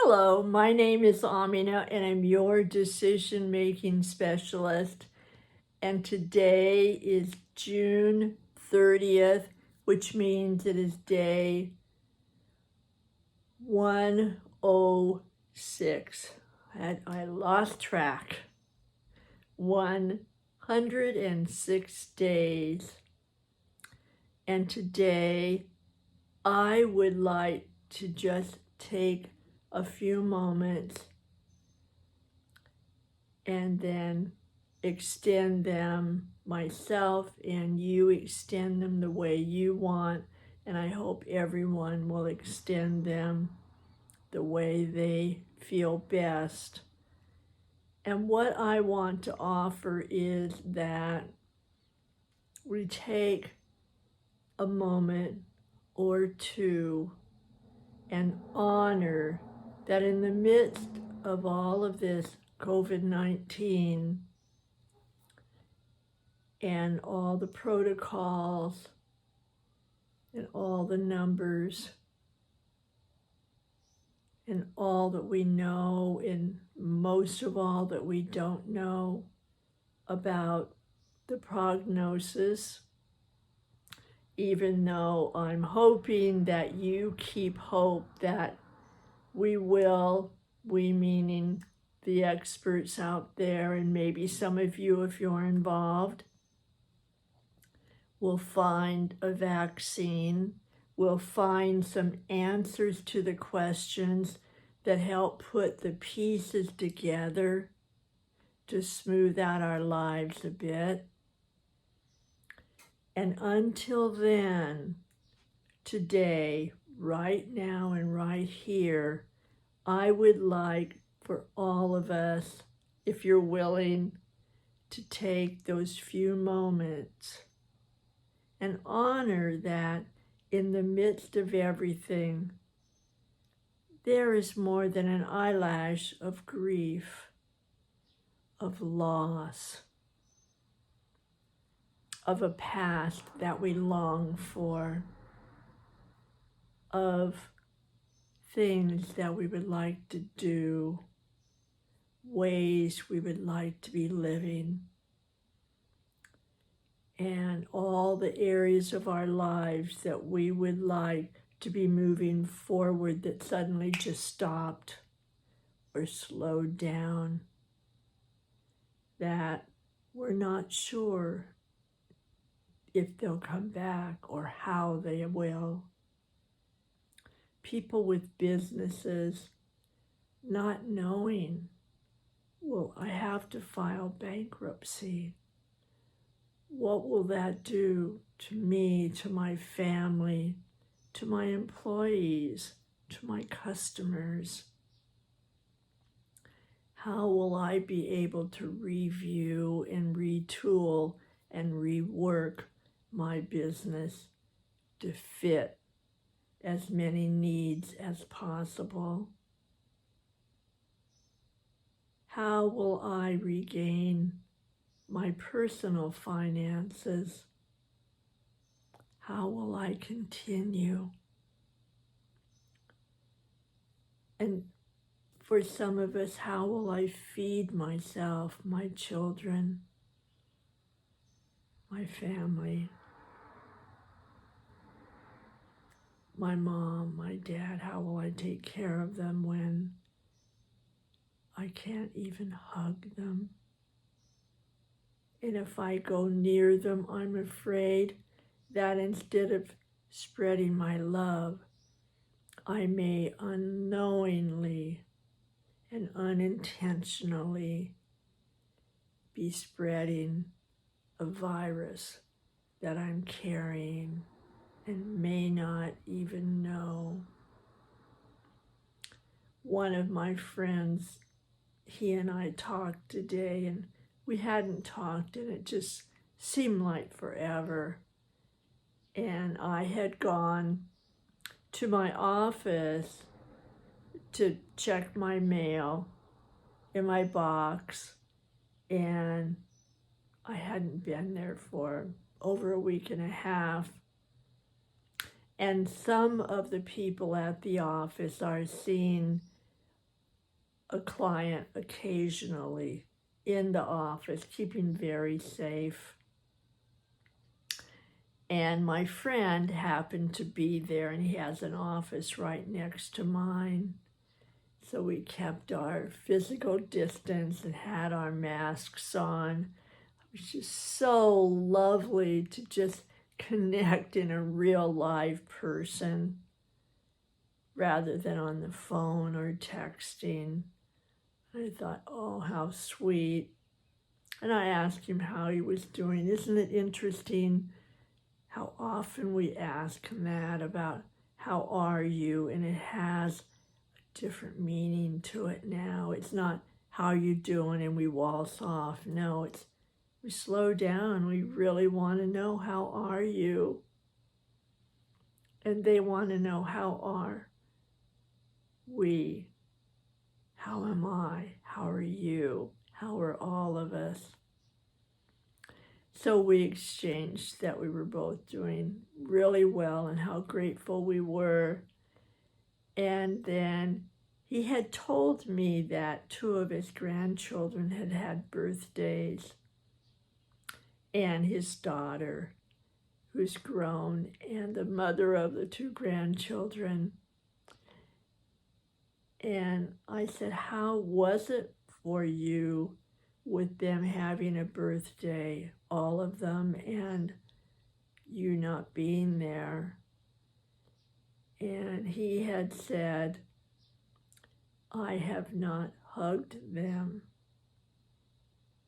Hello, my name is Amina and I'm your decision making specialist. And today is June 30th, which means it is day 106. I lost track. 106 days. And today I would like to just take a few moments and then extend them myself, and you extend them the way you want, and I hope everyone will extend them the way they feel best. And what I want to offer is that we take a moment or two and honor that in the midst of all of this COVID-19 and all the protocols and all the numbers and all that we know and most of all that we don't know about the prognosis, even though I'm hoping that you keep hope that we meaning the experts out there, and maybe some of you, if you're involved, will find a vaccine, will find some answers to the questions that help put the pieces together to smooth out our lives a bit. And until then, today, right now and right here, I would like for all of us, if you're willing, to take those few moments and honor that in the midst of everything, there is more than an eyelash of grief, of loss, of a past that we long for, of things that we would like to do, ways we would like to be living, and all the areas of our lives that we would like to be moving forward that suddenly just stopped or slowed down, that we're not sure if they'll come back or how they will. People with businesses not knowing, will I have to file bankruptcy? What will that do to me, to my family, to my employees, to my customers? How will I be able to review and retool and rework my business to fit as many needs as possible? How will I regain my personal finances? How will I continue? And for some of us, how will I feed myself, my children, my family, my mom, my dad? How will I take care of them when I can't even hug them? And if I go near them, I'm afraid that instead of spreading my love, I may unknowingly and unintentionally be spreading a virus that I'm carrying and may not even know. One of my friends, he and I talked today, and we hadn't talked, and it just seemed like forever. And I had gone to my office to check my mail in my box, and I hadn't been there for over a week and a half. And some of the people at the office are seeing a client occasionally in the office, keeping very safe. And my friend happened to be there, and he has an office right next to mine. So we kept our physical distance and had our masks on. It was just so lovely to just connect in a real live person rather than on the phone or texting. I thought, oh, how sweet. And I asked him how he was doing. Isn't it interesting how often we ask him that about how are you? And it has a different meaning to it now. It's not how you doing and we waltz off. No, it's we slow down. We really want to know how are you? And they want to know how are we? How am I? How are you? How are all of us? So we exchanged that we were both doing really well and how grateful we were. And then he had told me that 2 of his grandchildren had had birthdays, and his daughter, who's grown, and the mother of the 2 grandchildren. And I said, how was it for you with them having a birthday, all of them, and you not being there? And he had said, I have not hugged them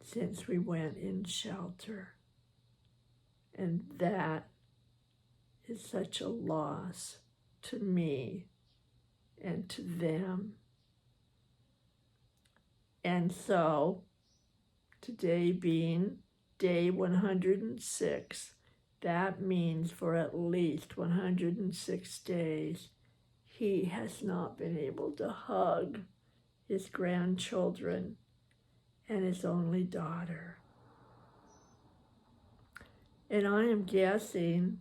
since we went in shelter. And that is such a loss to me and to them. And so, today being day 106, that means for at least 106 days, he has not been able to hug his grandchildren and his only daughter. And I am guessing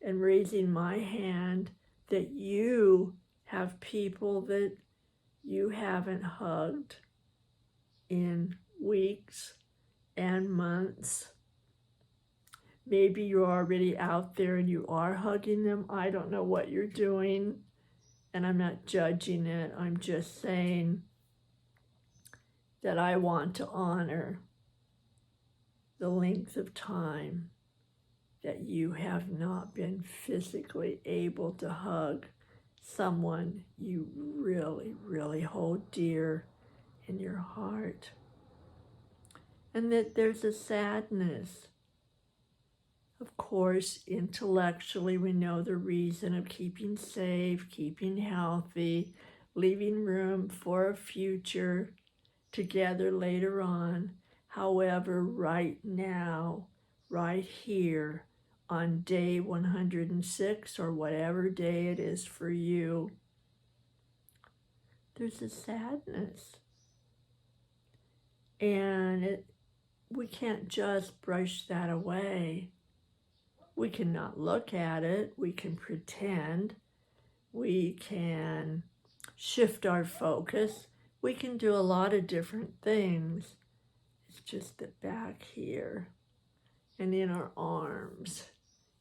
and raising my hand that you have people that you haven't hugged in weeks and months. Maybe you're already out there and you are hugging them. I don't know what you're doing, and I'm not judging it. I'm just saying that I want to honor the length of time that you have not been physically able to hug someone you really, really hold dear in your heart. And that there's a sadness. Of course, intellectually, we know the reason of keeping safe, keeping healthy, leaving room for a future together later on. However, right now, right here, on day 106, or whatever day it is for you, there's a sadness. And we can't just brush that away. We cannot look at it. We can pretend. We can shift our focus. We can do a lot of different things. It's just that back here and in our arms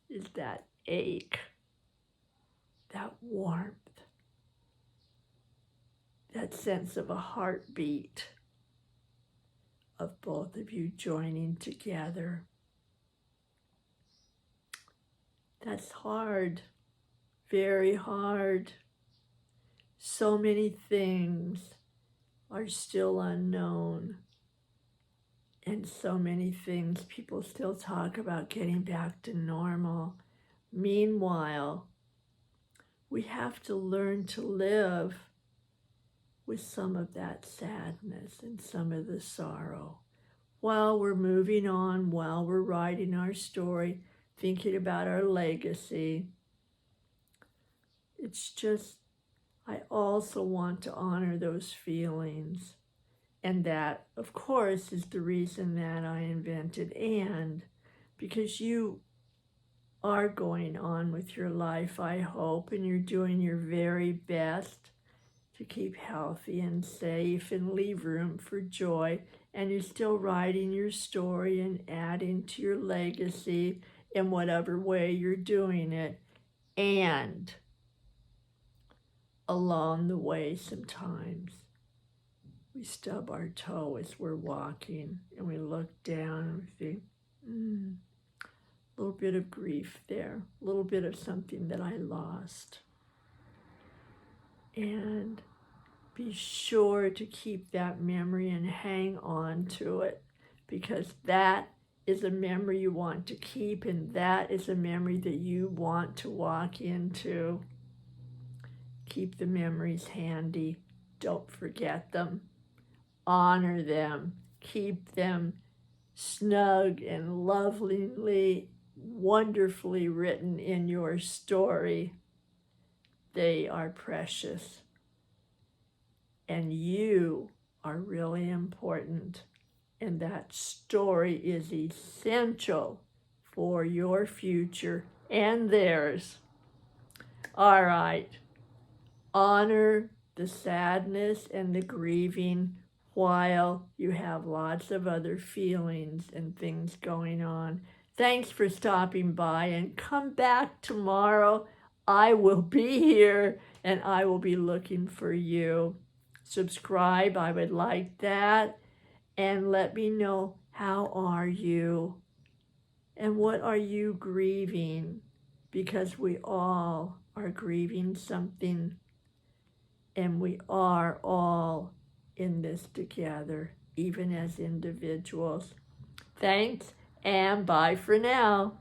is that ache, that warmth, that sense of a heartbeat of both of you joining together. That's hard, very hard. So many things are still unknown. And so many things people still talk about getting back to normal. Meanwhile, we have to learn to live with some of that sadness and some of the sorrow while we're moving on, while we're writing our story, thinking about our legacy. It's just, I also want to honor those feelings. And that, of course, is the reason that I invented And, because you are going on with your life, I hope, and you're doing your very best to keep healthy and safe and leave room for joy. And you're still writing your story and adding to your legacy in whatever way you're doing it. And along the way, sometimes we stub our toe as we're walking and we look down and we think, a little bit of grief there, a little bit of something that I lost. And be sure to keep that memory and hang on to it, because that is a memory you want to keep, and that is a memory that you want to walk into. Keep the memories handy. Don't forget them. Honor them. Keep them snug and lovingly, wonderfully written in your story. They are precious. And you are really important. And that story is essential for your future and theirs. All right. Honor the sadness and the grieving while you have lots of other feelings and things going on. Thanks for stopping by, and come back tomorrow. I will be here and I will be looking for you. Subscribe, I would like that. And let me know, how are you? And what are you grieving? Because we all are grieving something. And we are all in this together, even as individuals. Thanks, and bye for now.